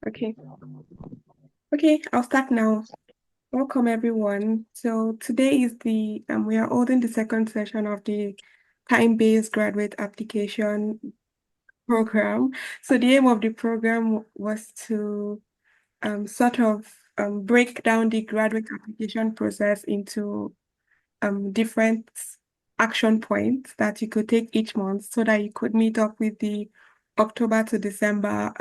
Okay. Okay, I'll start now. Welcome everyone. So today is we are holding the second session of the time-based graduate application program. So the aim of the program was to sort of break down the graduate application process into different action points that you could take each month so that you could meet up with the October to December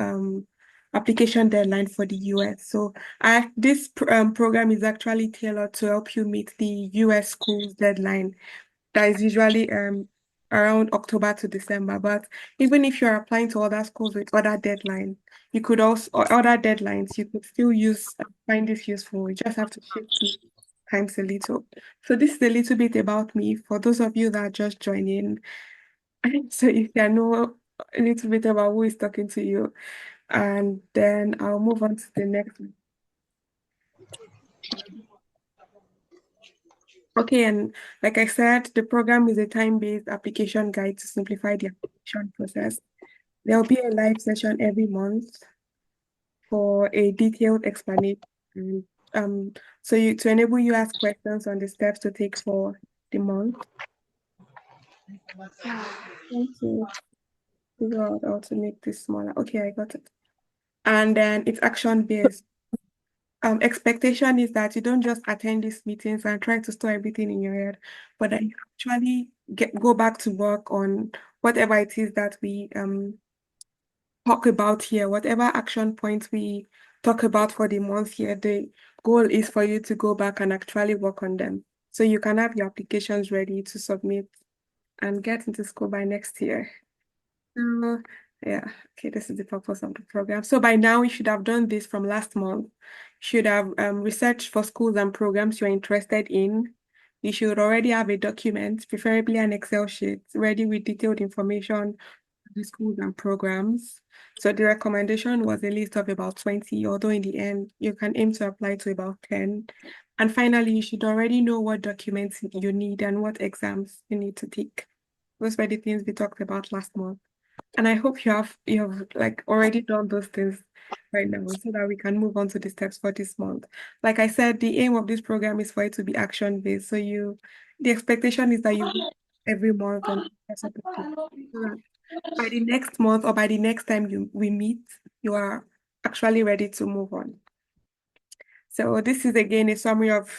application deadline for the US. So this program is actually tailored to help you meet the US schools deadline that is usually around October to December. But even if you're applying to other schools with other deadlines, you could also, or other deadlines, you could still find this useful. You just have to shift the times a little. So this is a little bit about me for those of you that are just joining. So if you know a little bit about who is talking to you, and then I'll move on to the next one. Okay, and like I said, the program is a time-based application guide to simplify the application process. There'll be a live session every month for a detailed explanation. Um, to enable you ask questions on the steps to take for the month. Thank you. Figure out how to make this smaller. Okay, I got it. And then it's action based. Expectation is that you don't just attend these meetings and try to store everything in your head, but that you actually go back to work on whatever it is that we talk about here, whatever action points we talk about for the month here. The goal is for you to go back and actually work on them. So you can have your applications ready to submit and get into school by next year. So, yeah, okay, this is the purpose of the program. So by now, you should have done this from last month. Should have researched for schools and programs you're interested in. You should already have a document, preferably an Excel sheet, ready with detailed information on the schools and programs. So the recommendation was a list of about 20, although in the end, you can aim to apply to about 10. And finally, you should already know what documents you need and what exams you need to take. Those were the things we talked about last month. And I hope you have like already done those things right now so that we can move on to the steps for this month. Like I said, the aim of this program is for it to be action based. So the expectation is that you work every month on a certain topic. So that by the next month or by the next time we meet, you are actually ready to move on. So this is again a summary of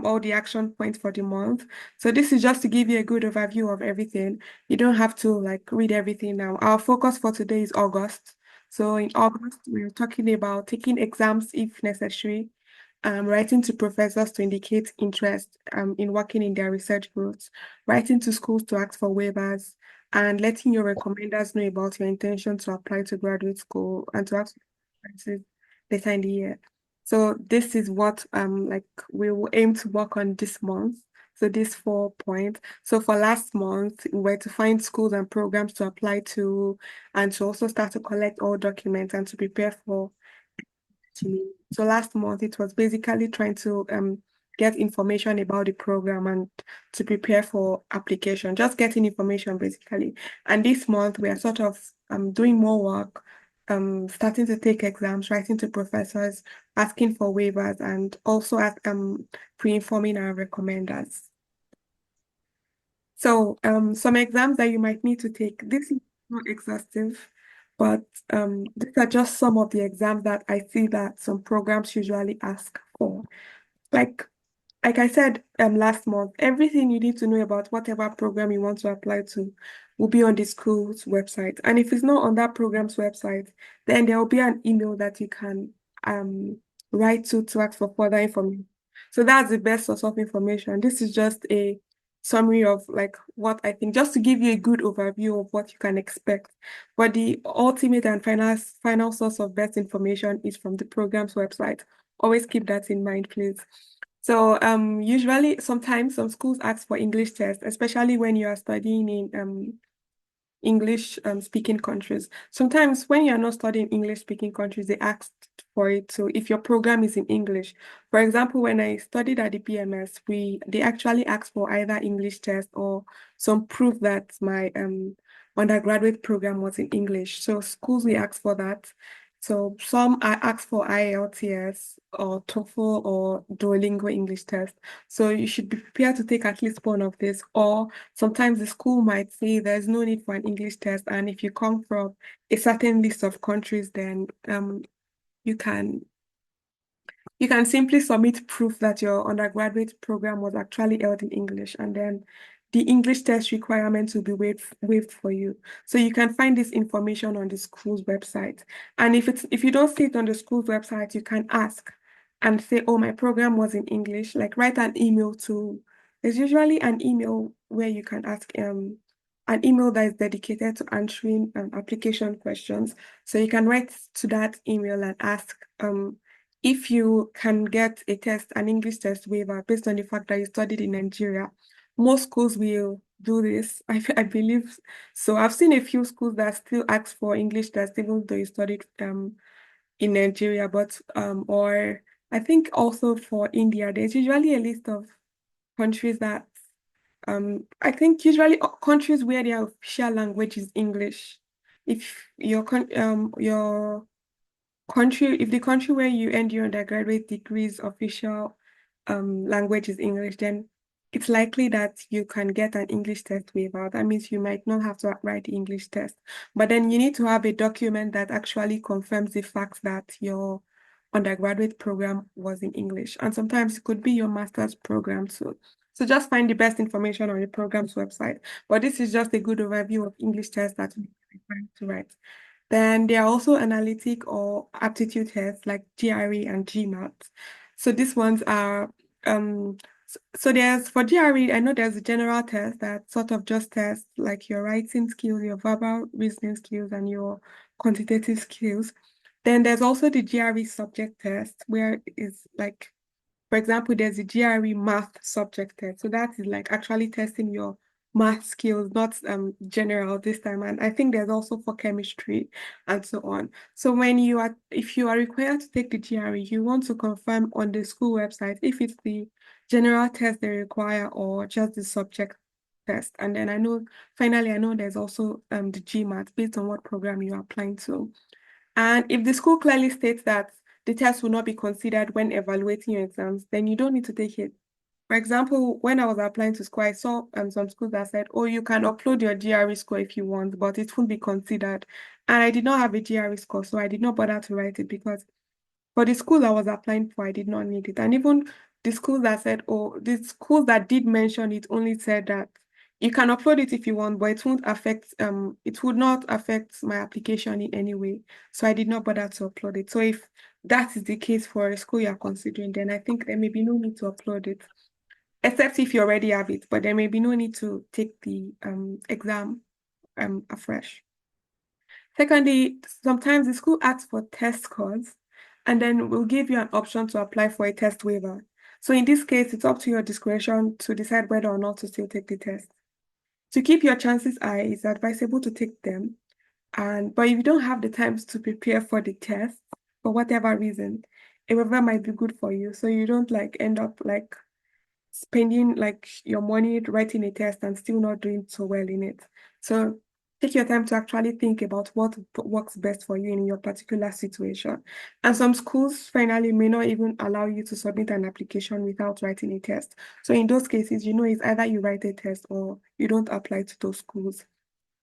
all the action points for the month. So this is just to give you a good overview of everything. You don't have to like read everything now. Our focus for today is August. So in August, we're talking about taking exams if necessary, writing to professors to indicate interest in working in their research groups, writing to schools to ask for waivers, and letting your recommenders know about your intention to apply to graduate school and to ask for references later in the year. So this is what like we will aim to work on this month. So these 4 points. So for last month, we were to find schools and programs to apply to and to also start to collect all documents and to prepare for so last month it was basically trying to get information about the program and to prepare for application, just getting information basically. And this month we are sort of doing more work, starting to take exams, writing to professors, asking for waivers, and also pre-informing our recommenders. So some exams that you might need to take. This is not exhaustive, but these are just some of the exams that I see that some programs usually ask for. Like like I said last month, everything you need to know about whatever program you want to apply to will be on the school's website. And if it's not on that program's website, then there will be an email that you can write to ask for further information. So that's the best source of information. This is just a summary of like what I think, just to give you a good overview of what you can expect. But the ultimate and final source of best information is from the program's website. Always keep that in mind, please. So usually sometimes some schools ask for English tests, especially when you are studying in English speaking countries. Sometimes when you're not studying English speaking countries, they ask for it too if your program is in English. For example, when I studied at the PMS, they actually asked for either English test or some proof that my undergraduate program was in English. So schools will ask for that. So some are asked for IELTS or TOEFL or Duolingo English test. So you should be prepared to take at least one of this. Or sometimes the school might say there's no need for an English test, and if you come from a certain list of countries, then you can you can simply submit proof that your undergraduate program was actually held in English, and then the English test requirements will be waived for you. So you can find this information on the school's website. And if you don't see it on the school's website, you can ask and say, "Oh, my program was in English." Like write an email to. There's usually an email where you can ask an email that is dedicated to answering application questions. So you can write to that email and ask if you can get a test, an English test waiver based on the fact that you studied in Nigeria. Most schools will do this, I believe. So I've seen a few schools that still ask for English test even though you studied in Nigeria, but or I think also for India, there's usually a list of countries that I think usually countries where their official language is English. If your country, if the country where you end your undergraduate degree's official language is English, then it's likely that you can get an English test waiver. That means you might not have to write the English test, but then you need to have a document that actually confirms the fact that your undergraduate program was in English. And sometimes it could be your master's program too. So just find the best information on the program's website. But this is just a good overview of English tests that you required to write. Then there are also analytic or aptitude tests like GRE and GMAT. So these ones are so there's for GRE, I know there's a general test that sort of just tests like your writing skills, your verbal reasoning skills, and your quantitative skills. Then there's also the GRE subject test, where it's like, for example, there's a GRE math subject test. So that is like actually testing your math skills, not general this time. And I think there's also for chemistry and so on. So if you are required to take the GRE, you want to confirm on the school website if it's the general test they require or just the subject test. And then finally, I know there's also the GMAT based on what program you're applying to. And if the school clearly states that the test will not be considered when evaluating your exams, then you don't need to take it. For example, when I was applying to school, I saw some schools that said, "Oh, you can upload your GRE score if you want, but it won't be considered." And I did not have a GRE score, so I did not bother to write it because for the school I was applying for, I did not need it. And even the schools that said, "Oh," the schools that did mention it only said that you can upload it if you want, but it would not affect my application in any way. So I did not bother to upload it. So if that is the case for a school you're considering, then I think there may be no need to upload it, except if you already have it, but there may be no need to take the exam afresh. Secondly, sometimes the school asks for test scores and then we'll give you an option to apply for a test waiver. So in this case, it's up to your discretion to decide whether or not to still take the test. To keep your chances high, it's advisable to take them. But if you don't have the time to prepare for the test, for whatever reason, a waiver might be good for you. So you don't like end up like spending like your money writing a test and still not doing so well in it. So take your time to actually think about what works best for you in your particular situation. And some schools finally may not even allow you to submit an application without writing a test. So in those cases, it's either you write a test or you don't apply to those schools.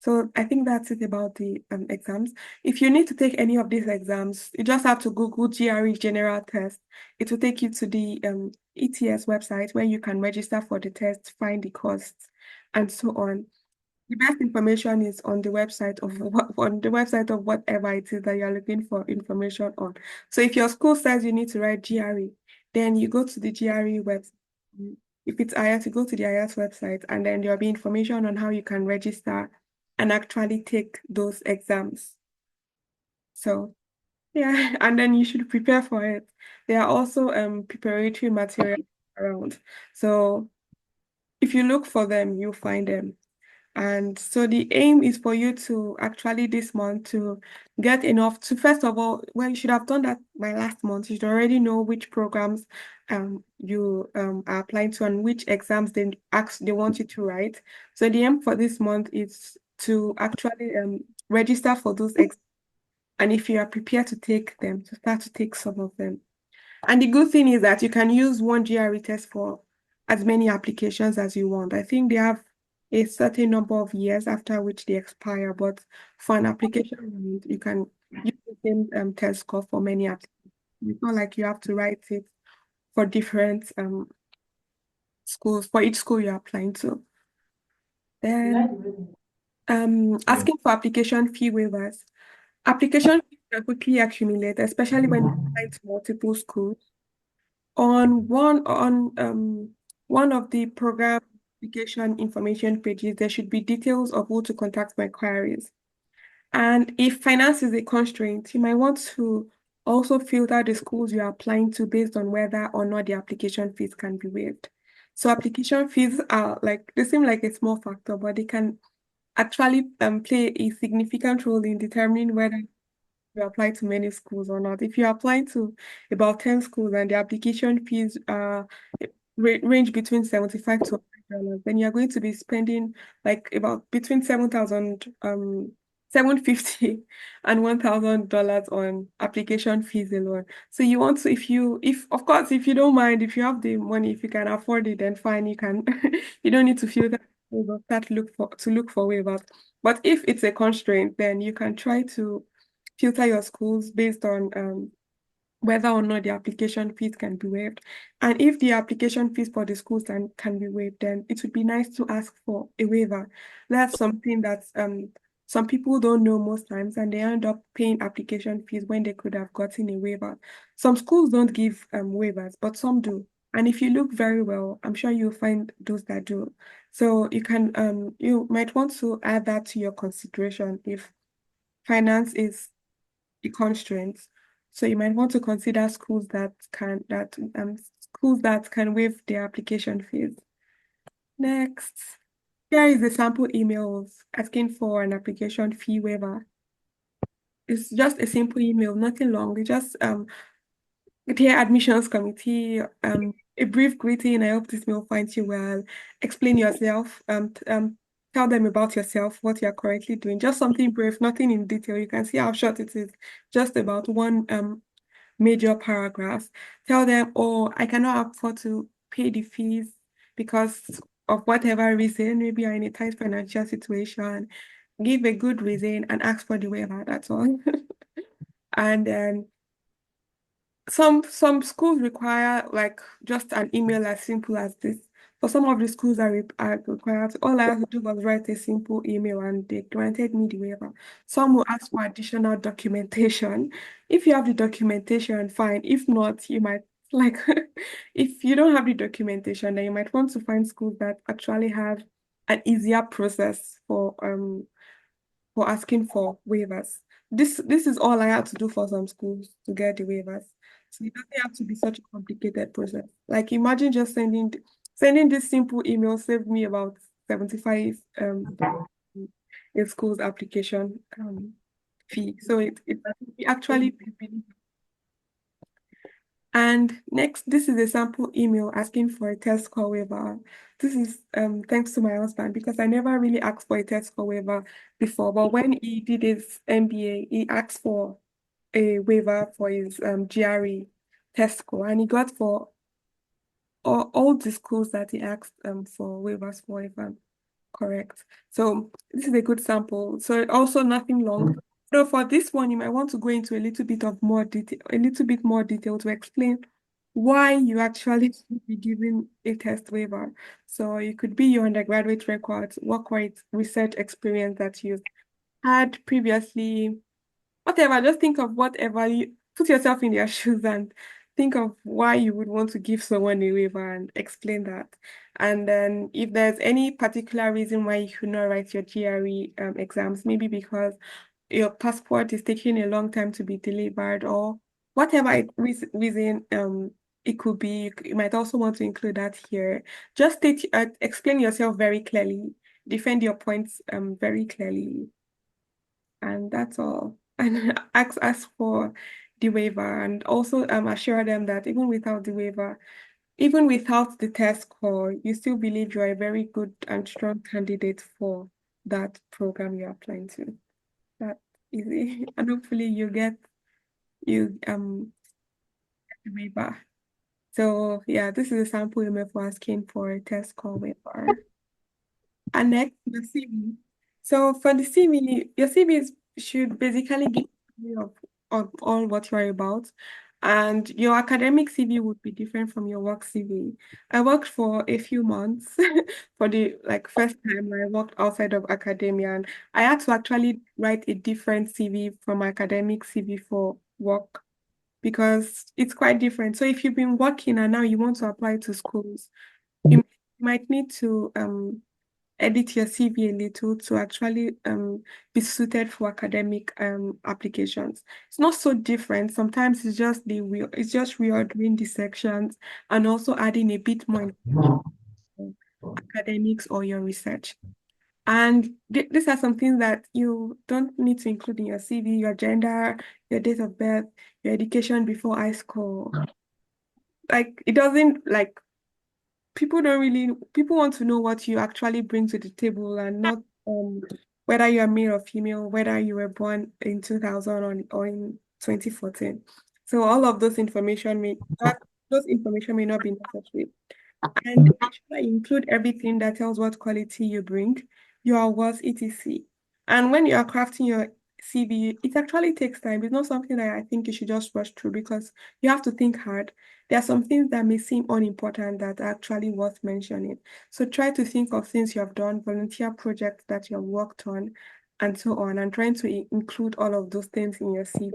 So I think that's it about the exams. If you need to take any of these exams, you just have to Google GRE General Test. It will take you to the ETS website where you can register for the test, find the costs, and so on. The best information is on the website of whatever it is that you're looking for information on. So if your school says you need to write GRE, then you go to the GRE website. If it's IELTS, you go to the IELTS website, and then there'll be information on how you can register and actually take those exams. So yeah, and then you should prepare for it. There are also preparatory materials around. So if you look for them, you'll find them. And so the aim is for you to actually this month to get enough to, first of all, well, you should have done that by last month. You should already know which programs you are applying to and which exams they want you to write. So the aim for this month is to actually register for those exams And if you are prepared to take them, to start to take some of them. And the good thing is that you can use one GRE test for as many applications as you want. I think they have a certain number of years after which they expire, but for an application, you can use the same test score for many applications. It's not like you have to write it for different schools, for each school you're applying to. Then asking for application fee waivers. Application fees can quickly accumulate, especially when you apply to multiple schools. On one of the program application information pages, there should be details of who to contact for inquiries. And if finance is a constraint, you might want to also filter the schools you are applying to based on whether or not the application fees can be waived. So application fees are like they seem like a small factor, but they can actually play a significant role in determining whether you apply to many schools or not. If you apply to about 10 schools and the application fees range between 75 to $100, then you're going to be spending like about between 750 and $1,000 on application fees alone. So you want to, if of course, if you don't mind, if you have the money, if you can afford it, then fine, you can, you don't need to feel that start look for waivers. But if it's a constraint, then you can try to filter your schools based on whether or not the application fees can be waived. And if the application fees for the schools can be waived, then it would be nice to ask for a waiver. That's something that some people don't know most times, and they end up paying application fees when they could have gotten a waiver. Some schools don't give waivers, but some do. And if you look very well, I'm sure you'll find those that do. So you might want to add that to your consideration if finance is the constraints. So you might want to consider schools that can waive their application fees. Next, here is the sample emails asking for an application fee waiver. It's just a simple email, nothing long. It's just dear admissions committee, a brief greeting. I hope this mail finds you well. Explain yourself. Tell them about yourself, what you are currently doing. Just something brief, nothing in detail. You can see how short it is. Just about one major paragraph. Tell them, oh, I cannot afford to pay the fees because of whatever reason. Maybe you're in a tight financial situation. Give a good reason and ask for the waiver. That's all. And then some schools require like just an email as simple as this. For some of the schools are required, all I have to do was write a simple email and they granted me the waiver. Some will ask for additional documentation. If you have the documentation, fine. If not, you might like if you don't have the documentation, then you might want to find schools that actually have an easier process for asking for waivers. This is all I had to do for some schools to get the waivers. So it doesn't have to be such a complicated process. Like imagine just sending this simple email saved me about 75 in school's application fee. So it actually and next, this is a sample email asking for a test score waiver. This is thanks to my husband because I never really asked for a test score waiver before. But when he did his MBA, he asked for a waiver for his GRE test score, and he got for all the schools that he asked for waivers for, if I'm correct. So this is a good sample. So also nothing long. So for this one, you might want to go into a little bit of more detail, a little bit more detail to explain why you actually should be given a test waiver. So it could be your undergraduate records, work rate, research experience that you had previously, whatever. Just think of whatever you put yourself in their shoes and think of why you would want to give someone a waiver and explain that. And then if there's any particular reason why you should not write your GRE exams, maybe because your passport is taking a long time to be delivered or whatever reason it could be, you might also want to include that here. Just explain yourself very clearly, defend your points very clearly, and that's all. And ask for the waiver and also assure them that even without the waiver, even without the test score, you still believe you are a very good and strong candidate for that program you're applying to. That easy, and hopefully you the waiver. So yeah, this is a sample email for asking for a test call waiver. And next, the CV. So for the CV, your CV should basically give you of all what you're about. And your academic CV would be different from your work CV. I worked for a few months for the like first time I worked outside of academia, and I had to actually write a different CV from my academic CV for work because it's quite different. So if you've been working and now you want to apply to schools, you might need to edit your CV a little to actually be suited for academic applications. It's not so different. Sometimes it's just reordering the sections and also adding a bit more information on academics or your research. And these are some things that you don't need to include in your CV, your gender, your date of birth, your education before high school. Like it doesn't like people want to know what you actually bring to the table and not whether you are male or female, whether you were born in 2000 or in 2014. So all of those information may not be necessary. And make sure you include everything that tells what quality you bring, your worth, etc. And when you are crafting your CV, it actually takes time. It's not something that I think you should just rush through because you have to think hard. There are some things that may seem unimportant that are actually worth mentioning. So try to think of things you have done, volunteer projects that you have worked on, and so on, and trying to include all of those things in your CV.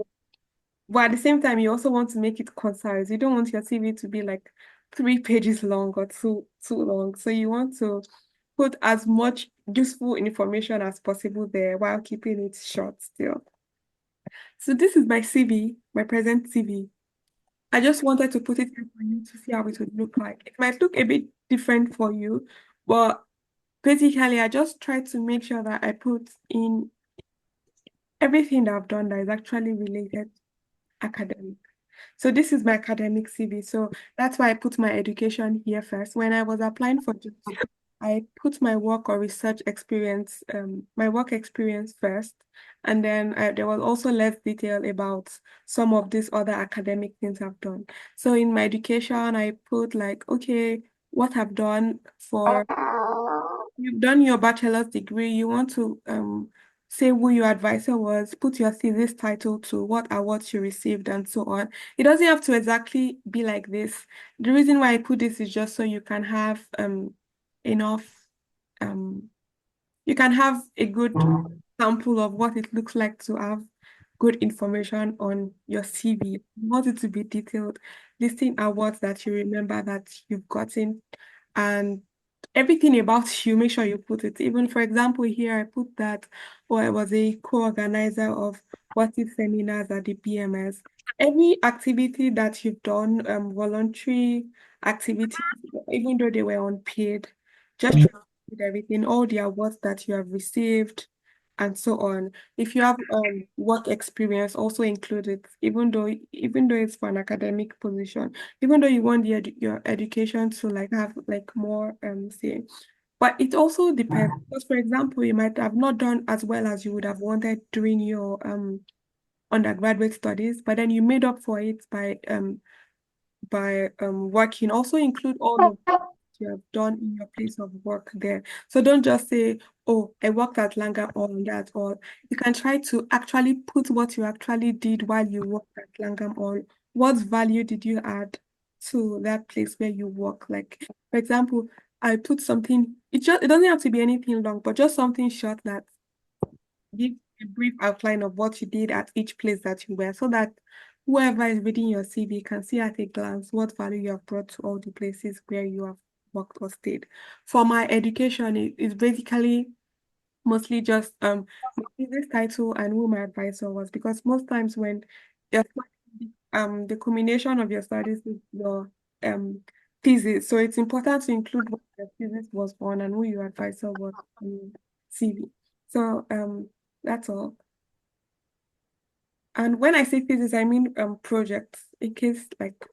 But at the same time, you also want to make it concise. You don't want your CV to be like 3 pages long or too long. So you want to put as much useful information as possible there while keeping it short still. So this is my CV, my present CV. I just wanted to put it here for you to see how it would look like. It might look a bit different for you, but basically I just tried to make sure that I put in everything that I've done that is actually related academic. So this is my academic CV. So that's why I put my education here first. When I was applying for jobs, I put my work or research experience, my work experience first. And then there was also less detail about some of these other academic things I've done. So in my education, I put like, okay, what I've done for you've done your bachelor's degree, you want to say who your advisor was, put your thesis title to what awards you received, and so on. It doesn't have to exactly be like this. The reason why I put this is just so you can have enough um you can have a good sample of what it looks like to have good information on your CV. You want it to be detailed, listing awards that you remember that you've gotten, and everything about you, make sure you put it. Even for example, here I put that, or I was a co-organizer of what if seminars at the BMS. Every activity that you've done, voluntary activities, even though they were unpaid, just try to put everything, all the awards that you have received, and so on. If you have work experience, also include it, even though it's for an academic position, even though you want your education to like have like more say. But it also depends because, for example, you might have not done as well as you would have wanted during your undergraduate studies, but then you made up for it by working. Also include all of you have done in your place of work there. So don't just say, oh, I worked at Langham Hall and that's all. You can try to actually put what you actually did while you worked at Langham Hall. What value did you add to that place where you work? Like, for example, I put something, it doesn't have to be anything long, but just something short that give a brief outline of what you did at each place that you were so that whoever is reading your CV can see at a glance what value you have brought to all the places where you have worked or stayed. For my education, it's basically mostly just my thesis title and who my advisor was because most times when you're the culmination of your studies is your um thesis. So it's important to include what your thesis was on and who your advisor was on CV. So that's all. And when I say thesis, I mean projects in case like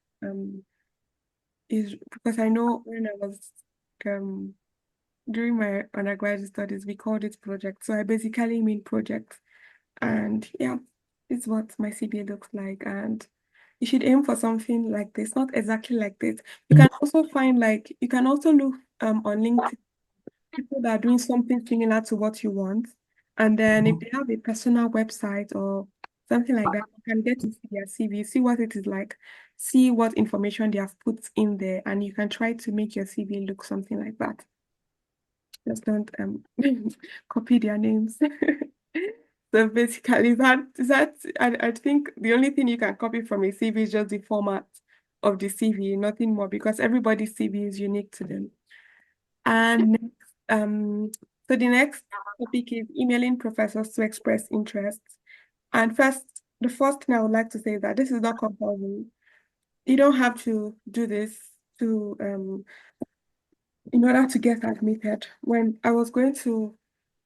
is because I know when I was um during my undergraduate studies we called it project. So I basically mean projects. And yeah, it's what my CBA looks like. And you should aim for something like this, not exactly like this. You can also find like you can also look on LinkedIn people that are doing something similar to what you want. And then if they have a personal website or something like that, you can get to see their CV, see what it is like, see what information they have put in there, and you can try to make your CV look something like that. Just don't copy their names. So basically that I think the only thing you can copy from a CV is just the format of the CV, nothing more, because everybody's CV is unique to them. And um, so the next topic is emailing professors to express interest. And the first thing I would like to say is that this is not compulsory. You don't have to do this to in order to get admitted. When I was going to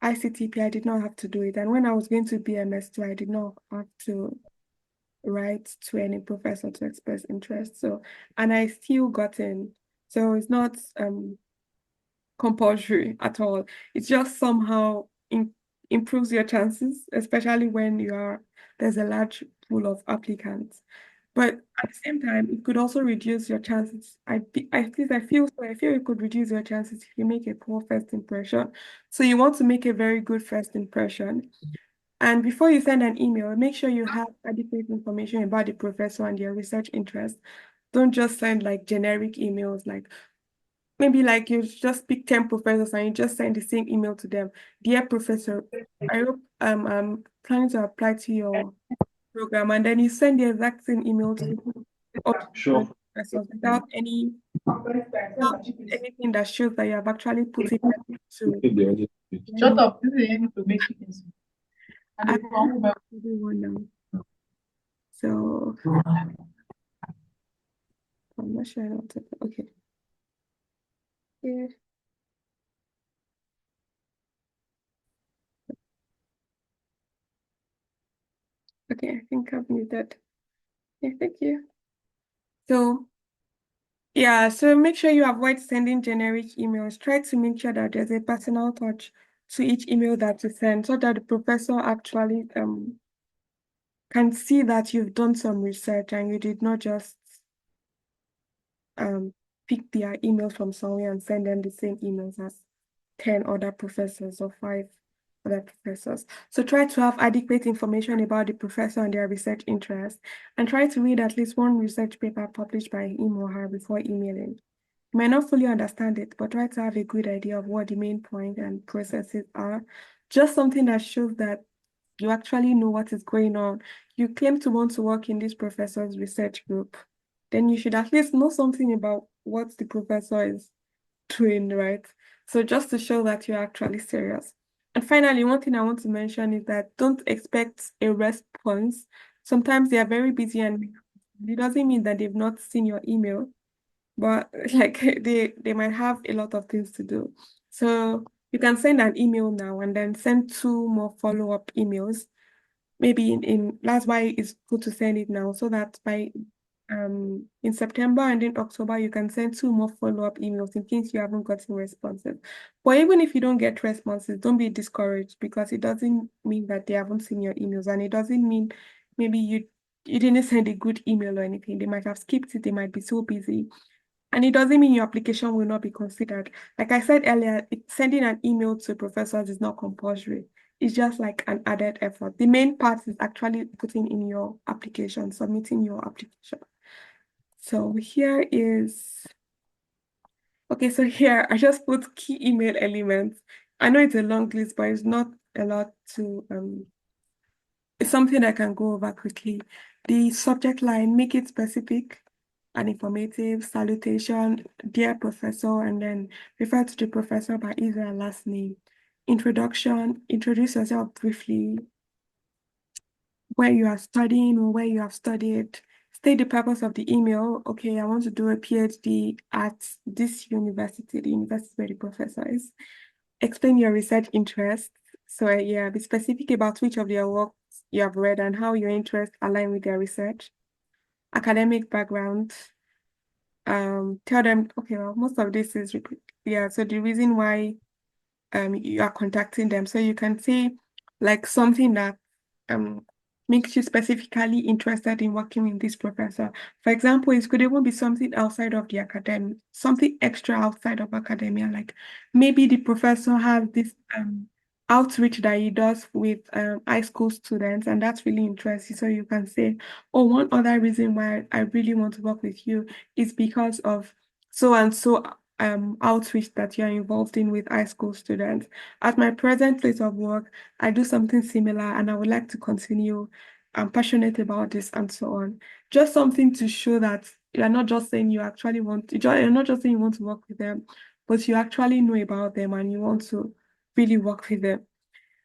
ICTP, I did not have to do it. And when I was going to BMS2, I did not have to write to any professor to express interest. So, and I still got in. So it's not compulsory at all. It just somehow improves your chances, especially when there's a large pool of applicants. But at the same time, it could also reduce your chances. I feel it could reduce your chances if you make a poor first impression. So you want to make a very good first impression. And before you send an email, make sure you have adequate information about the professor and their research interest. Don't just send like generic emails like maybe like you just pick 10 professors and you just send the same email to them. Dear professor, I hope I'm planning to apply to your program, and then you send the exact same email to all the different professors without anything that shows that you have actually put it to Shut learning. up. This is able to make chickens. And I they come back. everyone now. So I'm not sure I want to. Okay. Yeah. Okay, I think I've muted. Yeah, thank you. So yeah, so make sure you avoid sending generic emails. Try to make sure that there's a personal touch to each email that you send so that the professor actually can see that you've done some research and you did not just pick their emails from somewhere and send them the same emails as 10 other professors or 5 other professors. So try to have adequate information about the professor and their research interest, and try to read at least one research paper published by him or her before emailing. You might not fully understand it, but try to have a good idea of what the main point and processes are. Just something that shows that you actually know what is going on. You claim to want to work in this professor's research group, then you should at least know something about what the professor is doing, right? So just to show that you're actually serious. And finally, one thing I want to mention is that don't expect a response. Sometimes they are very busy and it doesn't mean that they've not seen your email, but like they might have a lot of things to do. So you can send an email now and then send 2 more follow-up emails. Maybe that's why it's good to send it now so that by in September and in October you can send 2 more follow-up emails in case you haven't gotten responses. But even if you don't get responses, don't be discouraged because it doesn't mean that they haven't seen your emails, and it doesn't mean maybe you didn't send a good email or anything. They might have skipped it, they might be so busy. And it doesn't mean your application will not be considered. Like I said earlier, sending an email to professors is not compulsory. It's just like an added effort. The main part is actually putting in your application, submitting your application. So okay, so here I just put key email elements. I know it's a long list, but it's not a lot to it's something I can go over quickly. The subject line, make it specific and informative. Salutation, dear professor, and then refer to the professor by his or her last name. Introduction, introduce yourself briefly, where you are studying or where you have studied. State the purpose of the email. Okay, I want to do a PhD at this university, the university where the professor is. Explain your research interests. So yeah, be specific about which of their works you have read and how your interests align with their research. Academic background. Tell them, okay, well, most of this is yeah, so the reason why you are contacting them. So you can say like something that makes you specifically interested in working with this professor. For example, it could even be something outside of the academy, something extra outside of academia. Like maybe the professor has this outreach that he does with high school students, and that's really interesting. So you can say, oh, one other reason why I really want to work with you is because of so and so outreach that you're involved in with high school students. At my present place of work, I do something similar and I would like to continue. I'm passionate about this and so on. Just something to show that you're not just saying you actually want you're not just saying you want to work with them, but you actually know about them and you want to really work with them.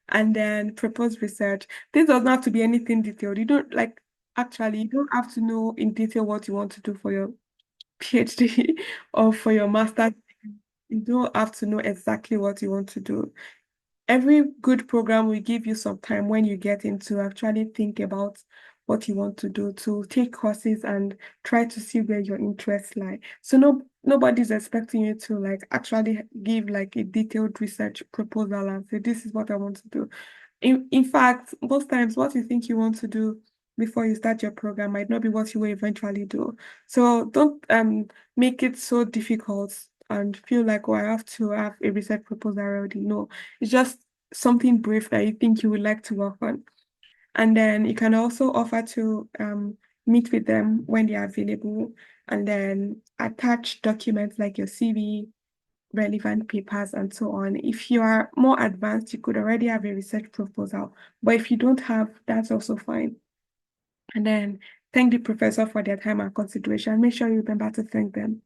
And then propose research. This doesn't have to be anything detailed. You don't like actually you don't have to know in detail what you want to do for your PhD or for your master's. You don't have to know exactly what you want to do. Every good program will give you some time when you get into actually think about what you want to do, to take courses and try to see where your interests lie. So nobody's expecting you to like actually give like a detailed research proposal and say this is what I want to do. In fact, most times what you think you want to do before you start your program might not be what you will eventually do. So don't make it so difficult and feel like, oh, I have to have a research proposal already. No, it's just something brief that you think you would like to work on. And then you can also offer to meet with them when they are available and then attach documents like your CV, relevant papers, and so on. If you are more advanced, you could already have a research proposal. But if you don't have, that's also fine. And then thank the professor for their time and consideration. Make sure you remember to thank them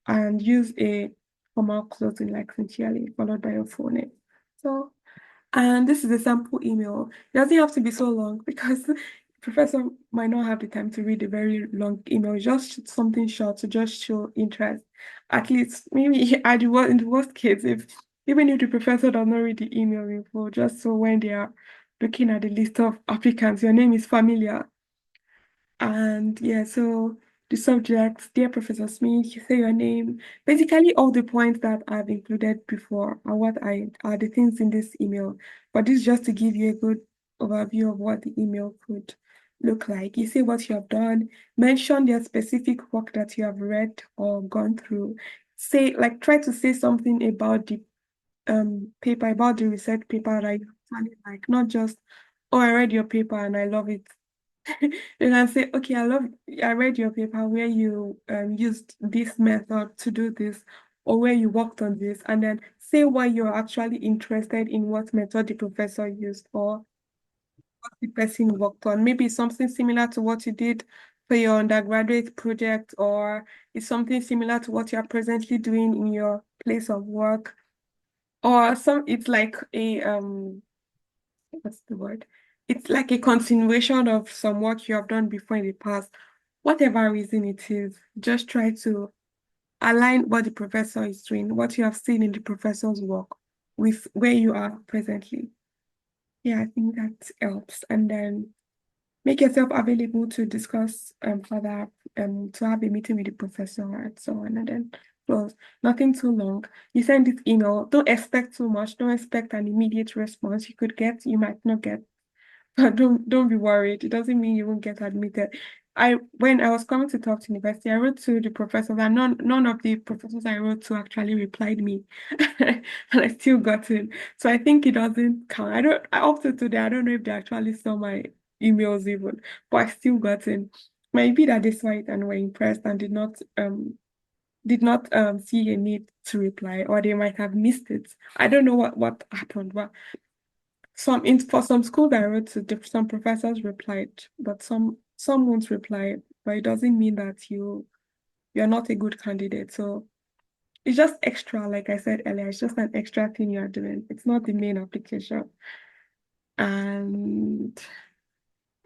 and use a formal closing like sincerely, followed by your full name. So, and this is a sample email. It doesn't have to be so long because the professor might not have the time to read a very long email. Just something short to just show interest. At least maybe at in the worst case, if even if the professor does not read the email info, just so when they are looking at the list of applicants, your name is familiar. And yeah, so the subjects, dear Professor Smith, you say your name. Basically, all the points that I've included before are what I are the things in this email. But this is just to give you a good overview of what the email could look like. You say what you have done, mention the specific work that you have read or gone through. Say, like, try to say something about the paper, about the research paper that you actually like, not just, oh, I read your paper and I love it. You can say, okay, I read your paper where you used this method to do this, or where you worked on this, and then say why you're actually interested in what method the professor used or what the person worked on. Maybe something similar to what you did for your undergraduate project, or it's something similar to what you're presently doing in your place of work, or it's like a what's the word? It's like a continuation of some work you have done before in the past. Whatever reason it is, just try to align what the professor is doing, what you have seen in the professor's work with where you are presently. Yeah, I think that helps. And then make yourself available to discuss further, to have a meeting with the professor and so on. And then close. Nothing too long. You send this email. Don't expect too much. Don't expect an immediate response. You could get, you might not get. But don't be worried. It doesn't mean you won't get admitted. When I was coming to talk to university, I wrote to the professors, and none of the professors I wrote to actually replied me, and I still got in. So I think it doesn't count. Up to today, I don't know if they actually saw my emails even, but I still got in. Maybe that they saw it and were impressed and did not see a need to reply, or they might have missed it. I don't know what happened, but for some schools I wrote to, some professors replied, but some won't reply. But it doesn't mean that you're not a good candidate. So it's just extra, like I said earlier, it's just an extra thing you're doing. It's not the main application. And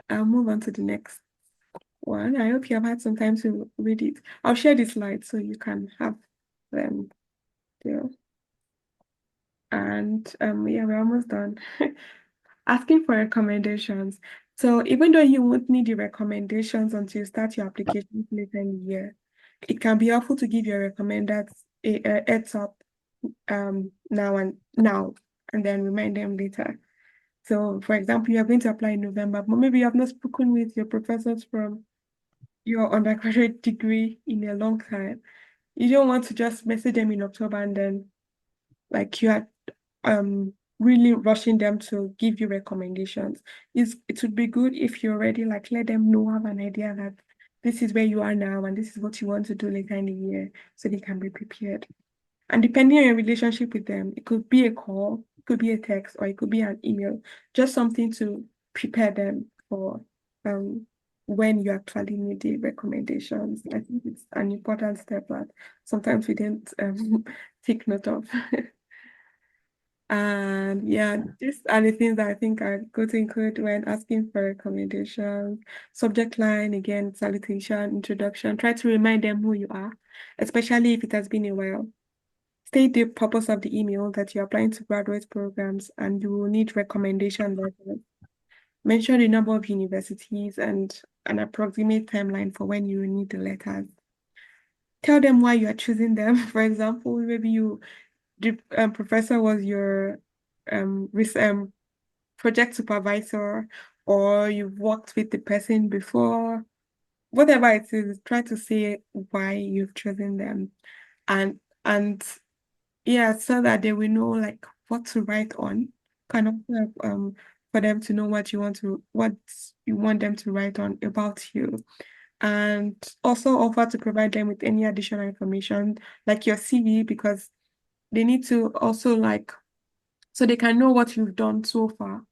I'll move on to the next one. I hope you have had some time to read it. I'll share the slides so you can have them there. And yeah, we're almost done. Asking for recommendations. So even though you won't need the recommendations until you start your application later in the year, it can be helpful to give your recommenders a heads up now and then remind them later. So, for example, you are going to apply in November, but maybe you have not spoken with your professors from your undergraduate degree in a long time. You don't want to just message them in October and then like you are really rushing them to give you recommendations. It would be good if you already like let them know, have an idea that this is where you are now and this is what you want to do later in the year so they can be prepared. And depending on your relationship with them, it could be a call, it could be a text, or it could be an email, just something to prepare them for um when you actually need the recommendations. I think it's an important step that sometimes we didn't take note of. And yeah, these are the things that I think are good to include when asking for recommendations. Subject line, again, salutation, introduction. Try to remind them who you are, especially if it has been a while. State the purpose of the email that you're applying to graduate programs and you will need recommendation letters. Mention the number of universities and an approximate timeline for when you will need the letters. Tell them why you are choosing them. For example, maybe the professor was your project supervisor, or you've worked with the person before. Whatever it is, try to say why you've chosen them, and yeah, so that they will know like what to write on, kind of for them to know what you want them to write on about you. And also offer to provide them with any additional information like your CV because they need to also like so they can know what you've done so far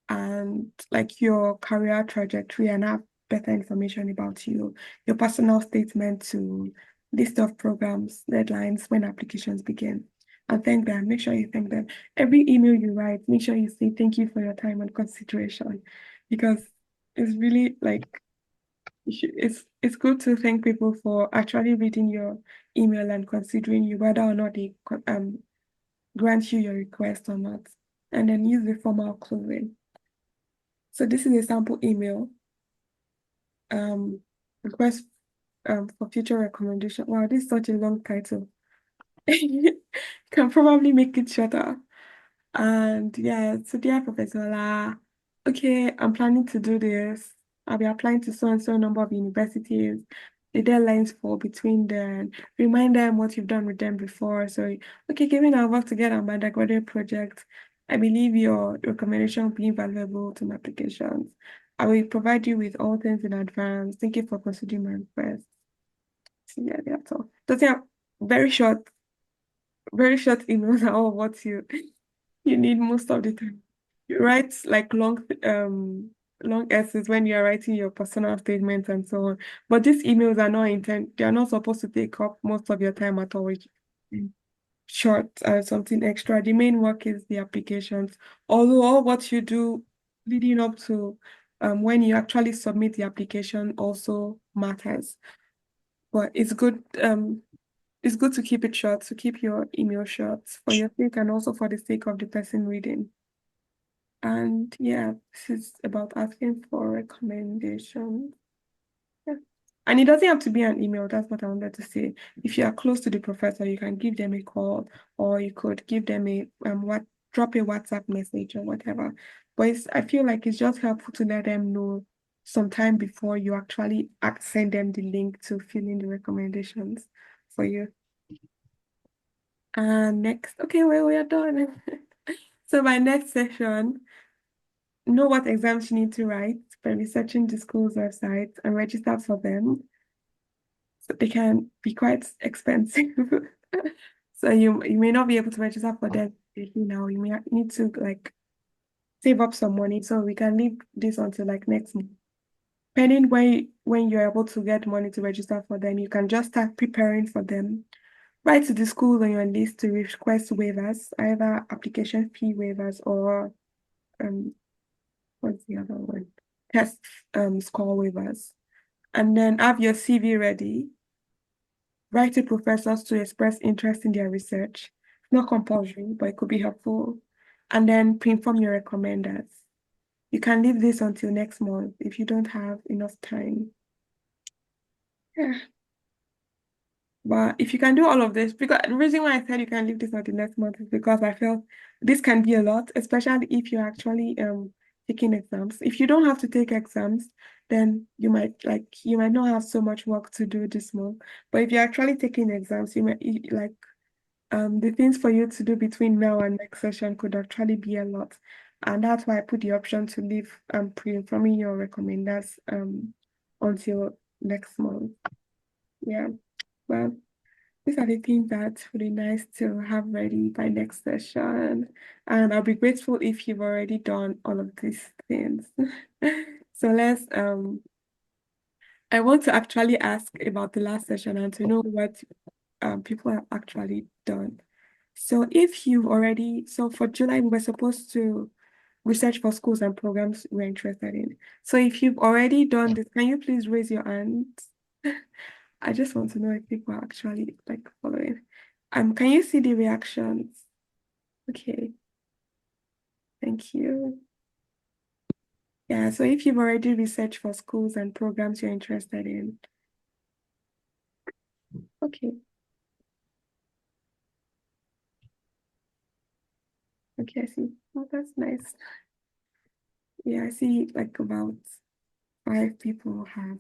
and like your career trajectory and have better information about you, your personal statement to list of programs, deadlines, when applications begin. And thank them. Make sure you thank them. Every email you write, make sure you say thank you for your time and consideration because it's really like it's good to thank people for actually reading your email and considering you whether or not they grant you your request or not. And then use the formal closing. So this is a sample email. Request for future recommendation. Wow, this is such a long title. Can probably make it shorter. And yeah, so dear Professor La, okay, I'm planning to do this. I'll be applying to so and so number of universities. The deadlines fall between them. Remind them what you've done with them before. So, okay, given our work together on my undergraduate project, I believe your recommendation will be valuable to my applications. I will provide you with all things in advance. Thank you for considering my request. So yeah, that's all. Doesn't have very short, very short emails are all what you need most of the time. You write like long essays when you're writing your personal statements and so on. But these emails are not they are not supposed to take up most of your time at all, which is short something extra. The main work is the applications. Although all what you do leading up to when you actually submit the application also matters. But it's good to keep it short, to keep your email short for your sake and also for the sake of the person reading. And yeah, this is about asking for recommendations. Yeah. And it doesn't have to be an email, that's what I wanted to say. If you are close to the professor, you can give them a call or you could give them a what drop a WhatsApp message or whatever. But I feel like it's just helpful to let them know sometime before you actually send them the link to fill in the recommendations for you. And next, okay, well, we are done. So my next session, know what exams you need to write by researching the school's website and register for them. So they can be quite expensive. So you may not be able to register for them now. You may need to like save up some money. So we can leave this until like next month. Depending when you're able to get money to register for them, you can just start preparing for them. Write to the school on your list to request waivers, either application fee waivers or um what's the other one? Test score waivers. And then have your CV ready. Write to professors to express interest in their research. It's not compulsory, but it could be helpful. And then pre-inform your recommenders. You can leave this until next month if you don't have enough time. Yeah. But if you can do all of this, because the reason why I said you can leave this until next month is because I feel this can be a lot, especially if you're actually taking exams. If you don't have to take exams, then you might not have so much work to do this month. But if you're actually taking exams, the things for you to do between now and next session could actually be a lot. And that's why I put the option to leave pre-informing your recommenders until next month. Yeah. Well, these are the things that's really nice to have ready by next session. And I'll be grateful if you've already done all of these things. So I want to actually ask about the last session and to know what people have actually done. So so for July, we were supposed to research for schools and programs we're interested in. So if you've already done this, can you please raise your hand? I just want to know if people are actually like following. Can you see the reactions? Okay, thank you. Yeah, so if you've already researched for schools and programs you're interested in, okay, okay, I see. Oh, that's nice. Yeah, I see like about 5 people have.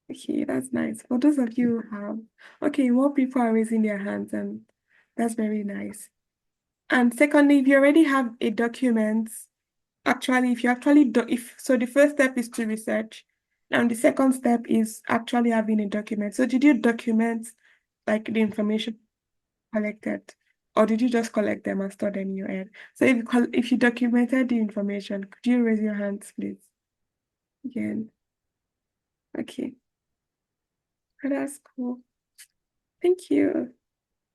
Okay, that's nice. For those of you who have, okay, more people are raising their hands, and that's very nice. And secondly, if you already have a document, actually, if you actually do, if so, the first step is to research, and the second step is actually having a document. So, did you document like the information collected, or did you just collect them and store them in your head? So, if you documented the information, could you raise your hands, please? Again, okay, oh, that's cool. Thank you.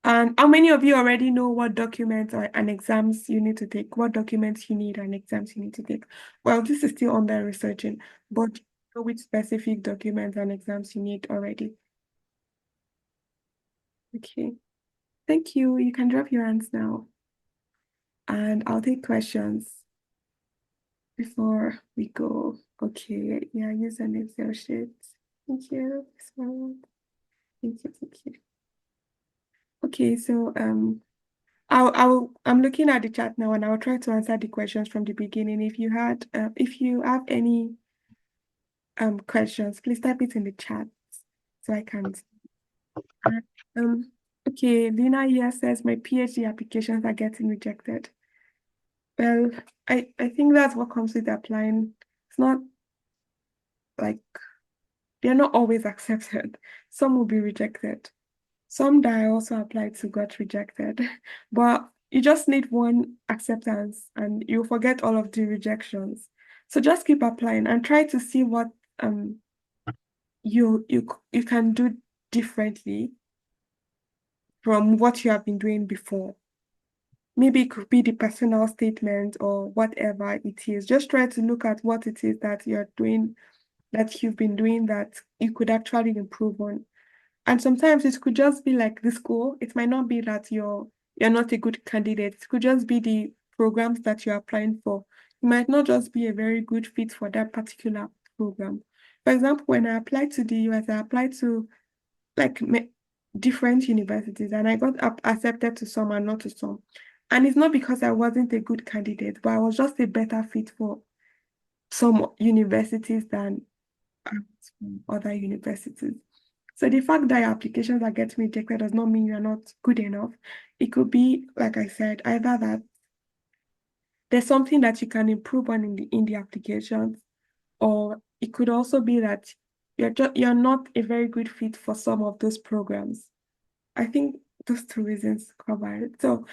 And how many of you already know what documents or and exams you need to take? What documents you need and exams you need to take? Well, this is still under researching, but you know which specific documents and exams you need already. Okay. Thank you. You can drop your hands now. And I'll take questions before we go. Okay. Yeah, use an Excel sheet. Thank you. Thank you. Thank you. Okay, so I'm looking at the chat now, and I'll try to answer the questions from the beginning. If you have any questions, please type it in the chat so I can. Um, okay, Lina here says my PhD applications are getting rejected. Well, I think that's what comes with applying. It's not like they're not always accepted. Some will be rejected. Some that I also applied to got rejected, but you just need one acceptance and you'll forget all of the rejections. So just keep applying and try to see what um you can do differently from what you have been doing before. Maybe it could be the personal statement or whatever it is. Just try to look at what it is that you're doing, that you've been doing that you could actually improve on. And sometimes it could just be like the school. It might not be that you're not a good candidate. It could just be the programs that you're applying for. You might not just be a very good fit for that particular program. For example, when I applied to the US, I applied to like different universities and I got accepted to some and not to some. And it's not because I wasn't a good candidate, but I was just a better fit for some universities than other universities. So the fact that your applications are getting rejected does not mean you're not good enough. It could be, like I said, either that there's something that you can improve on in the applications, or it could also be that you're not a very good fit for some of those programs. I think those two reasons cover it. So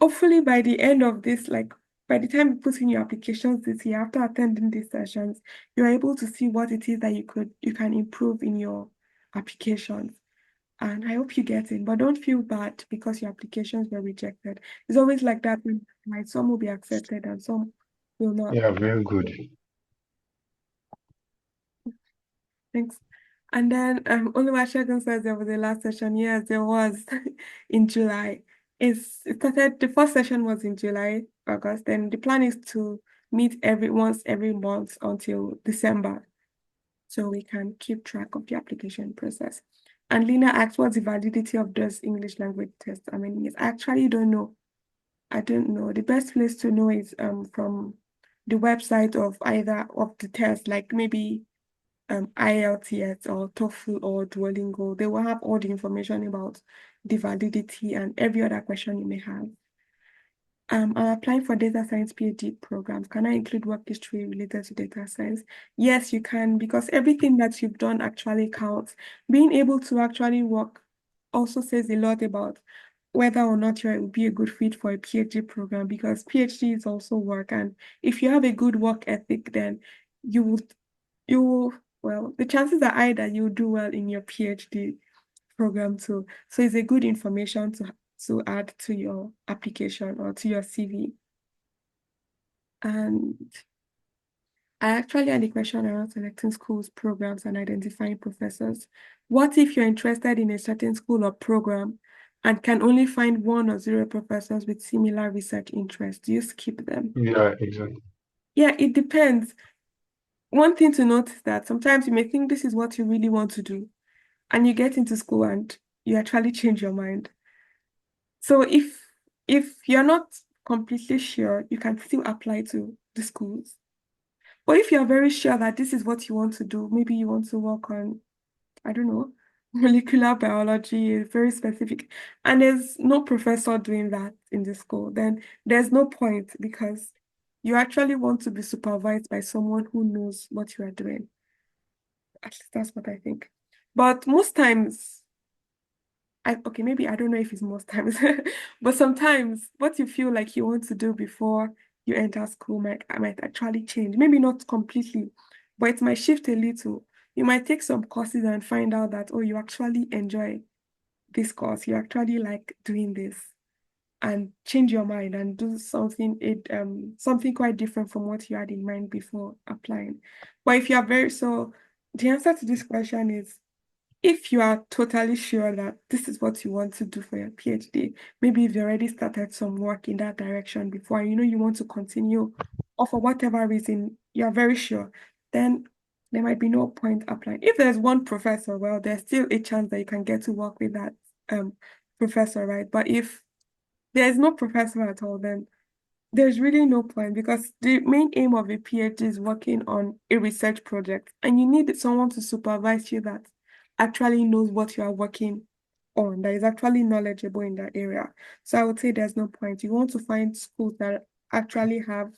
hopefully by the end of this, like by the time you put in your applications this year, after attending these sessions, you're able to see what it is that you can improve in your applications. And I hope you get in, but don't feel bad because your applications were rejected. It's always like that, right? Some will be accepted and some will not. Yeah, very good. Thanks. And then Oluwasegun says there was a last session. Yes, there was in July. It started, the first session was in July, August. Then the plan is to meet once every month until December, so we can keep track of the application process. And Lena asked, what's the validity of those English language tests? I mean, yes, I actually don't know. I don't know. The best place to know is from the website of either of the test, like maybe IELTS or TOEFL or Duolingo. They will have all the information about the validity and every other question you may have. I'm applying for data science PhD programs. Can I include work history related to data science? Yes, you can, because everything that you've done actually counts. Being able to actually work also says a lot about whether or not you will be a good fit for a PhD program, because PhD is also work. And if you have a good work ethic, then you will, well, the chances are high that you'll do well in your PhD program too. So it's a good information to add to your application or to your CV. And I actually had a question around selecting schools, programs, and identifying professors. What if you're interested in a certain school or program and can only find one or zero professors with similar research interests? Do you skip them? Yeah, exactly. Yeah, it depends. One thing to note is that sometimes you may think this is what you really want to do, and you get into school and you actually change your mind. So if you're not completely sure, you can still apply to the schools. But if you're very sure that this is what you want to do, maybe you want to work on, I don't know, molecular biology is very specific, and there's no professor doing that in the school, then there's no point, because you actually want to be supervised by someone who knows what you are doing. At least that's what I think. But most times, okay, maybe I don't know if it's most times, but sometimes what you feel like you want to do before you enter school might actually change. Maybe not completely, but it might shift a little. You might take some courses and find out that, oh, you actually enjoy this course. You actually like doing this, and change your mind and do something quite different from what you had in mind before applying. But if you are the answer to this question is, if you are totally sure that this is what you want to do for your PhD, maybe if you already started some work in that direction before, and you know you want to continue, or for whatever reason you're very sure, then there might be no point applying. If there's one professor, well, there's still a chance that you can get to work with that professor, right? But if there's no professor at all, then there's really no point, because the main aim of a PhD is working on a research project, and you need someone to supervise you that actually knows what you are working on, that is actually knowledgeable in that area. So I would say there's no point. You want to find schools that actually have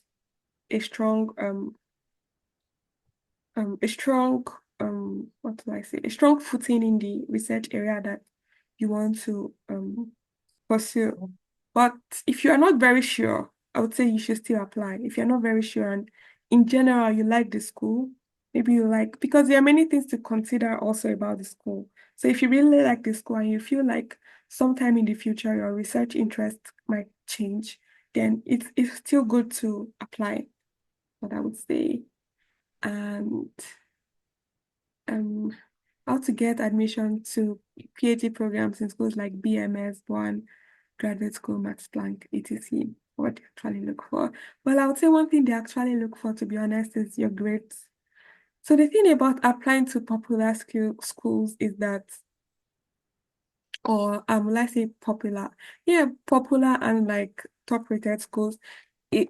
a strong a strong what do I say? A strong footing in the research area that you want to pursue. But if you are not very sure, I would say you should still apply. If you're not very sure, and in general you like the school, maybe you like, because there are many things to consider also about the school. So if you really like the school and you feel like sometime in the future your research interest might change, then it's still good to apply, what I would say. And um how to get admission to PhD programs in schools like BMS, one graduate school, Max Planck, etc. What they actually look for. Well, I would say one thing they actually look for, to be honest, is your grades. So the thing about applying to popular schools is that, or let's say popular, yeah, popular and like top rated schools,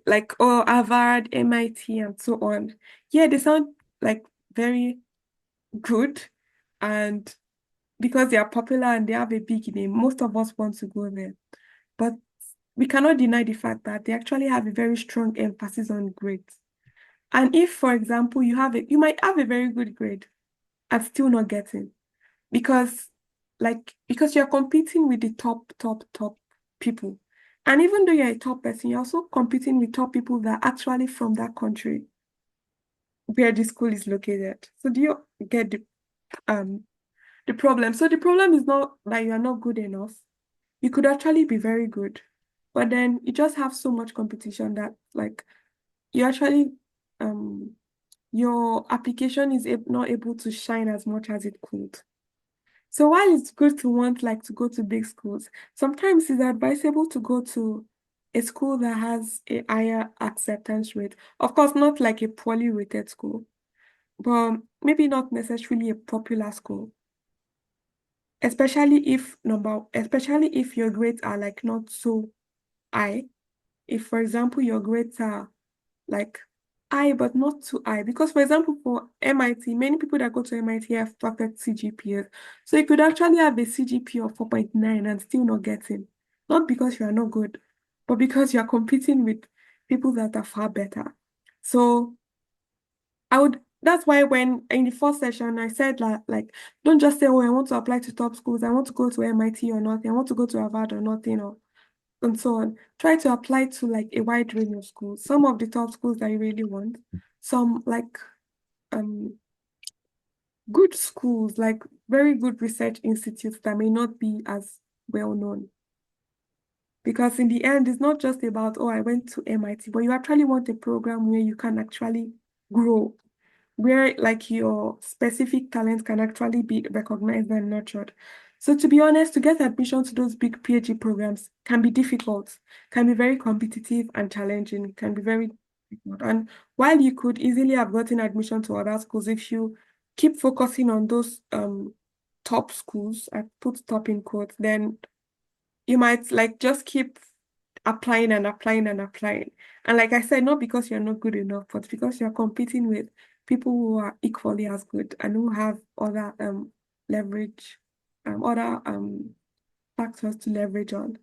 like, oh, Harvard, MIT, and so on. Yeah, they sound like very good, and because they are popular and they have a big name, most of us want to go there. But we cannot deny the fact that they actually have a very strong emphasis on grades. And if, for example, you might have a very good grade and still not getting, because because you're competing with the top people. And even though you're a top person, you're also competing with top people that are actually from that country where the school is located. So do you get the problem? So the problem is not that you are not good enough. You could actually be very good, but then you just have so much competition that, like, you actually your application is not able to shine as much as it could. So while it's good to want, like, to go to big schools, sometimes it's advisable to go to a school that has a higher acceptance rate. Of course, not like a poorly rated school, but maybe not necessarily a popular school. especially if your grades are like not so high. If, for example, your grades are like high but not too high, because for example, for MIT, many people that go to MIT have perfect CGPAs. So you could actually have a CGPA of 4.9 and still not get in. Not because you are not good, but because you are competing with people that are far better. So that's why when in the first session I said like don't just say, oh, I want to apply to top schools, I want to go to MIT or nothing, I want to go to Harvard or nothing, or and so on. Try to apply to like a wide range of schools. Some of the top schools that you really want, some like um good schools, like very good research institutes that may not be as well known. Because in the end, it's not just about, oh, I went to MIT, but you actually want a program where you can actually grow, where like your specific talent can actually be recognized and nurtured. So to be honest, to get admission to those big PhD programs can be difficult, can be very competitive and challenging, can be very difficult. And while you could easily have gotten admission to other schools if you keep focusing on those top schools, I put top in quotes, then you might like just keep applying and applying and applying. And like I said, not because you're not good enough, but because you're competing with people who are equally as good and who have other leverage, other factors to leverage on.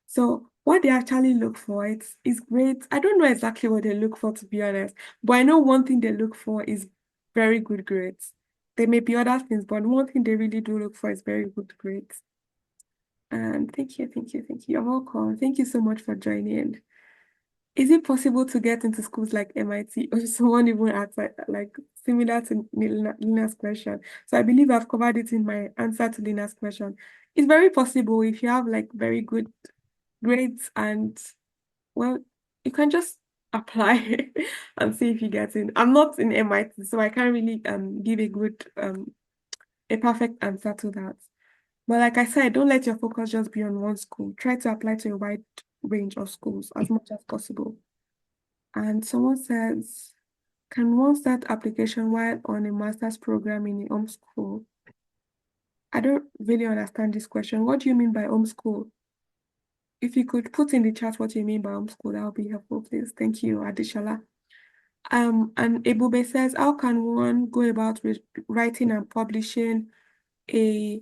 So what they actually look for, it's great. I don't know exactly what they look for, to be honest, but I know one thing they look for is very good grades. There may be other things, but one thing they really do look for is very good grades. And thank you, thank you, thank you. You're welcome. Thank you so much for joining. Is it possible to get into schools like MIT? Or someone even asked like similar to Lina's question. So I believe I've covered it in my answer to Lina's question. It's very possible if you have like very good grades and well, you can just apply and see if you get in. I'm not in MIT, so I can't really give a perfect answer to that. But like I said, don't let your focus just be on one school. Try to apply to a wide range of schools as much as possible. And someone says, can one start application while on a master's program in a home school? I don't really understand this question. What do you mean by homeschool? If you could put in the chat what you mean by homeschool, that would be helpful, please. Thank you, Adishala. And Ebube says, how can one go about writing and publishing a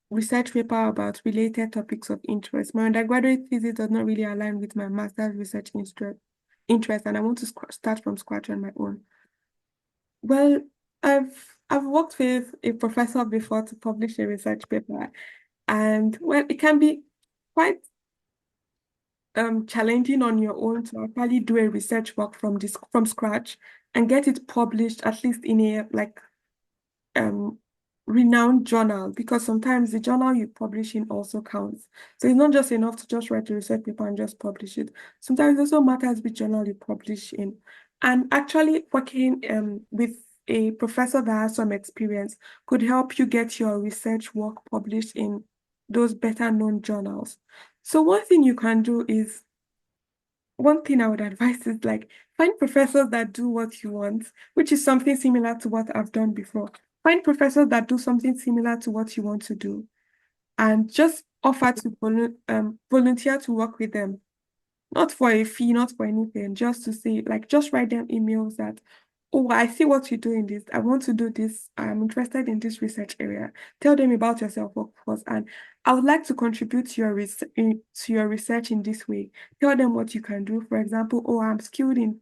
research paper about related topics of interest? My undergraduate thesis does not really align with my master's research interest, and I want to start from scratch on my own. Well, I've worked with a professor before to publish a research paper, and well, it can be quite challenging on your own to actually do a research work from scratch and get it published at least in a like um renowned journal, because sometimes the journal you publish in also counts. So it's not just enough to just write a research paper and just publish it. Sometimes it also matters which journal you publish in. And actually working with a professor that has some experience could help you get your research work published in those better known journals. So one thing you can do is, one thing I would advise is like find professors that do what you want, which is something similar to what I've done before. Find professors that do something similar to what you want to do, and just offer to volunteer to work with them, not for a fee, not for anything, just to say, like, just write them emails that, oh, I see what you do in this. I want to do this. I'm interested in this research area. Tell them about yourself, workforce, and I would like to contribute to your research in this way. Tell them what you can do. For example, oh, I'm skilled in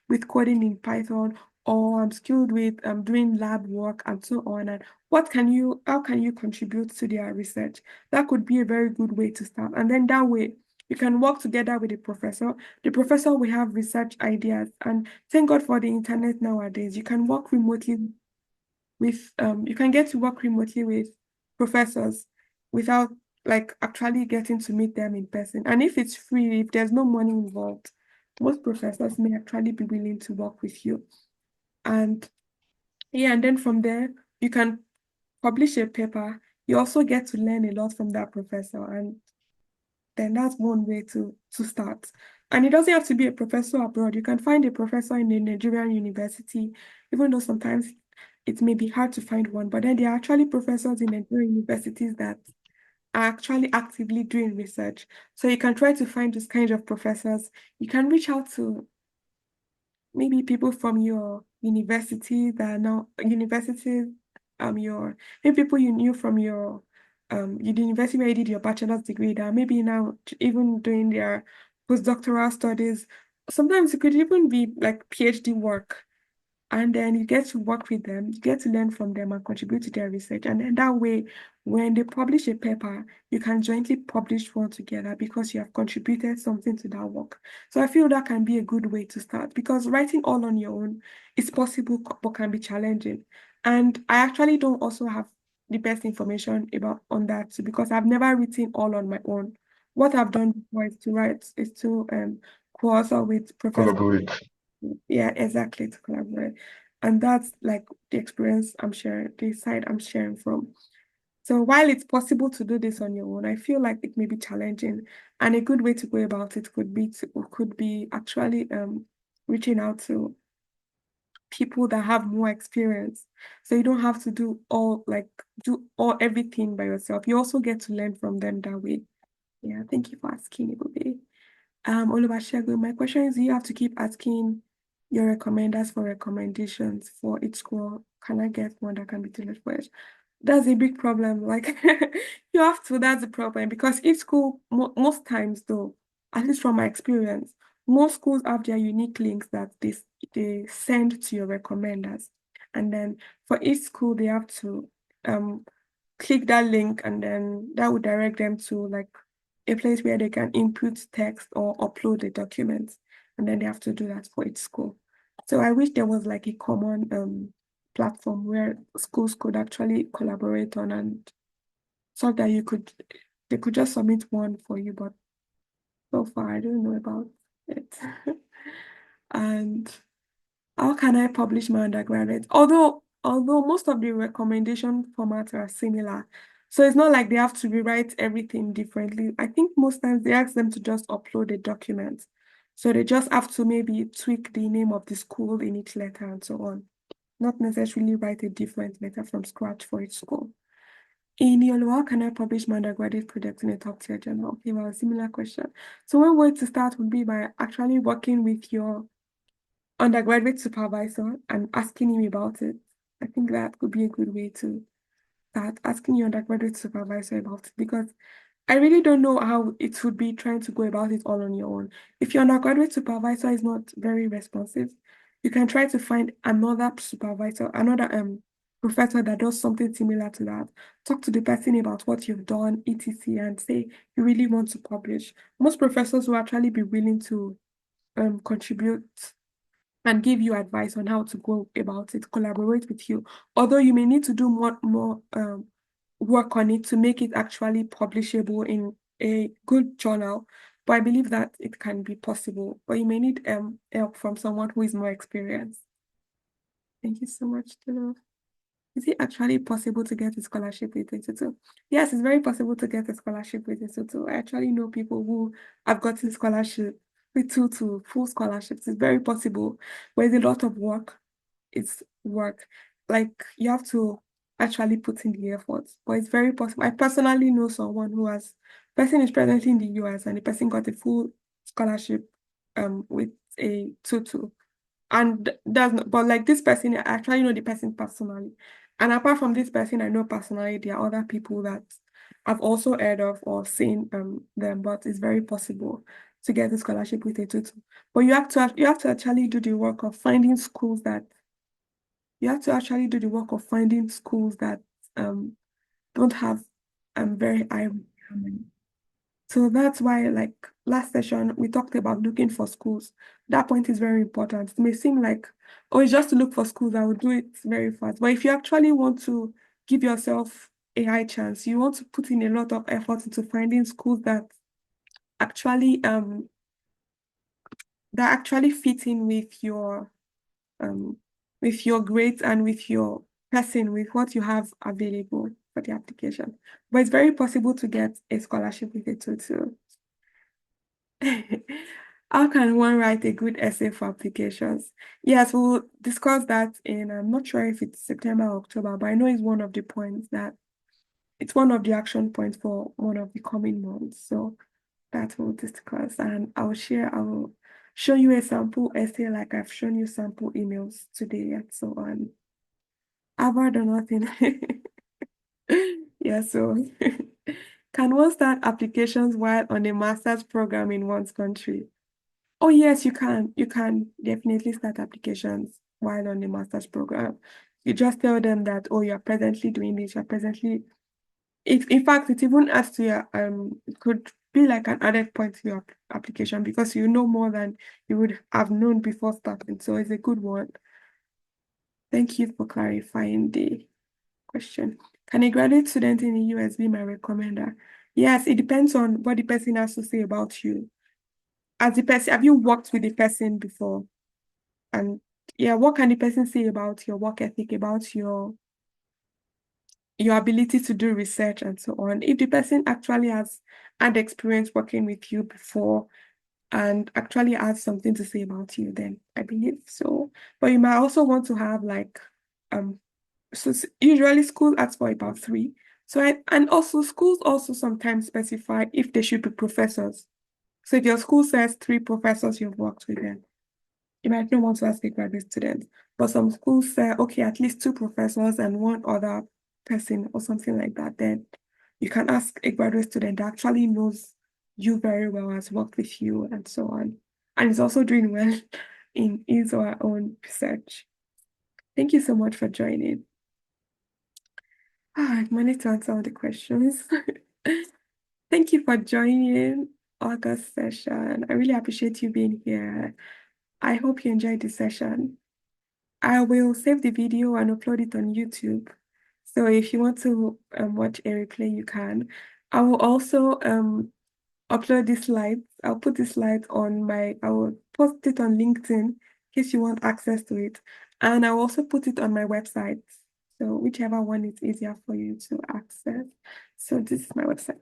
with coding in Python, or I'm skilled with doing lab work and so on. And how can you contribute to their research? That could be a very good way to start. And then that way, you can work together with the professor. The professor will have research ideas. And thank God for the internet nowadays. You can work remotely you can get to work remotely with professors without like actually getting to meet them in person. And if it's free, if there's no money involved, most professors may actually be willing to work with you. And yeah, and then from there, you can publish a paper. You also get to learn a lot from that professor. And then that's one way to start. And it doesn't have to be a professor abroad. You can find a professor in a Nigerian university, even though sometimes it may be hard to find one, but then there are actually professors in Nigerian universities that are actually actively doing research. So you can try to find those kinds of professors. You can reach out to maybe people from your university that are now universities, your maybe people you knew from your university where you did your bachelor's degree that maybe now even doing their postdoctoral studies. Sometimes it could even be like PhD work, and then you get to work with them, you get to learn from them and contribute to their research. And then that way, when they publish a paper, you can jointly publish one together because you have contributed something to that work. So I feel that can be a good way to start because writing all on your own is possible but can be challenging. And I actually don't also have the best information about on that too, because I've never written all on my own. What I've done before is to co-author with professors. Collaborate. Yeah, exactly, to collaborate. And that's like the experience I'm sharing, the side I'm sharing from. So while it's possible to do this on your own, I feel like it may be challenging. And a good way to go about it could be actually reaching out to people that have more experience. So you don't have to do all everything by yourself. You also get to learn from them that way. Yeah, thank you for asking, Ibube. Oluwasegun, my question is, do you have to keep asking your recommenders for recommendations for each school? Can I get one that can be tailored for it? That's a big problem. Like you have to, that's the problem because each school, most times though, at least from my experience, most schools have their unique links that they send to your recommenders. And then for each school, they have to um click that link and then that would direct them to like a place where they can input text or upload the documents. And then they have to do that for each school. So I wish there was like a common platform where schools could actually collaborate on and so that they could just submit one for you, but so far I don't know about it. And how can I publish my undergraduate? Although most of the recommendation formats are similar, so it's not like they have to rewrite everything differently. I think most times they ask them to just upload a document. So they just have to maybe tweak the name of the school in each letter and so on. Not necessarily write a different letter from scratch for each school. In your how can I publish my undergraduate project in a top tier journal? Okay, well, a similar question. So one way to start would be by actually working with your undergraduate supervisor and asking him about it. I think that could be a good way to start asking your undergraduate supervisor about it because I really don't know how it would be trying to go about it all on your own. If your undergraduate supervisor is not very responsive, you can try to find another supervisor, another professor that does something similar to that. Talk to the person about what you've done, etc., and say you really want to publish. Most professors will actually be willing to contribute and give you advice on how to go about it, collaborate with you. Although you may need to do more work on it to make it actually publishable in a good journal. But I believe that it can be possible. But you may need help from someone who is more experienced. Thank you so much, Tolu. Is it actually possible to get a scholarship with Institute? Yes, it's very possible to get a scholarship with Institute. I actually know people who have gotten scholarship with two to full scholarships. It's very possible, but it's a lot of work. It's work. Like you have to actually put in the effort, but it's very possible. I personally know someone who has, person is presently in the US and the person got a full scholarship with a tutu. And that's not, but like this person, I actually know the person personally. And apart from this person I know personally, there are other people that I've also heard of or seen them, but it's very possible to get a scholarship with a tutor. But you have to actually do the work of finding schools that you have to actually do the work of finding schools that um don't have very high requirements. So that's why, like last session, we talked about looking for schools. That point is very important. It may seem like, oh, it's just to look for schools, I will do it very fast. But if you actually want to give yourself a high chance, you want to put in a lot of effort into finding schools actually um that actually fit in um with your grades and with your person, with what you have available for the application. But it's very possible to get a scholarship with it too. How can one write a good essay for applications? Yes, we'll discuss that in, I'm not sure if it's September or October, but I know it's one of the points that it's one of the action points for one of the coming months. So that we'll discuss. And I will show you a sample essay like I've shown you sample emails today and so on. Harvard or nothing. Yeah, so can one start applications while on a master's program in one's country? Oh, yes, you can. You can definitely start applications while on a master's program. You just tell them that, oh, you're presently doing this, you're presently in fact it even adds to your it could be like an added point to your application because you know more than you would have known before starting. So it's a good one. Thank you for clarifying the question. Can a graduate student in the US be my recommender? Yes, it depends on what the person has to say about you. As the person, have you worked with the person before? And yeah, what can the person say about your work ethic, about your ability to do research and so on? If the person actually has had experience working with you before and actually has something to say about you, then I believe so. But you might also want to have like so usually school asks for about three. So and also schools also sometimes specify if they should be professors. So if your school says three professors you've worked with them, you might not want to ask a graduate student. But some schools say, okay, at least two professors and one other person or something like that. Then you can ask a graduate student that actually knows you very well, has worked with you and so on. And is also doing well in his or her own research. Thank you so much for joining. I've managed to answer all the questions. Thank you for joining August session. I really appreciate you being here. I hope you enjoyed the session. I will save the video and upload it on YouTube. So if you want to watch a replay, you can. I will also upload the slides. I'll put the slides on I will post it on LinkedIn in case you want access to it. And I'll also put it on my website. So whichever one is easier for you to access. So this is my website.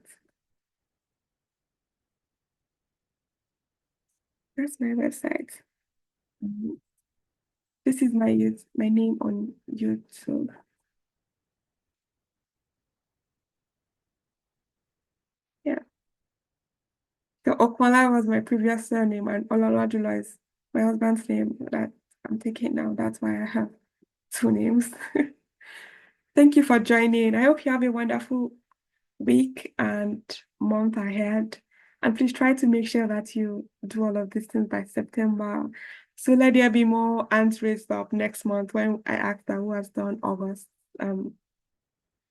That's my website. Mhm. This is my name on YouTube. Yeah. So Okwala was my previous surname, and Olaladula is my husband's name that I'm taking now. That's why I have two names. Thank you for joining. I hope you have a wonderful week and month ahead. And please try to make sure that you do all of these things by September. So let there be more hands raised up next month when I ask them who has done August. Who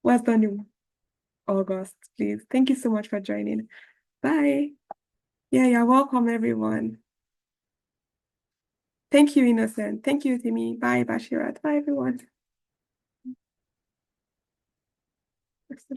has done in August, please. Thank you so much for joining. Bye. Yeah, you're welcome, everyone. Thank you, Innocent. Thank you, Timmy. Bye, Bashirat. Bye, everyone.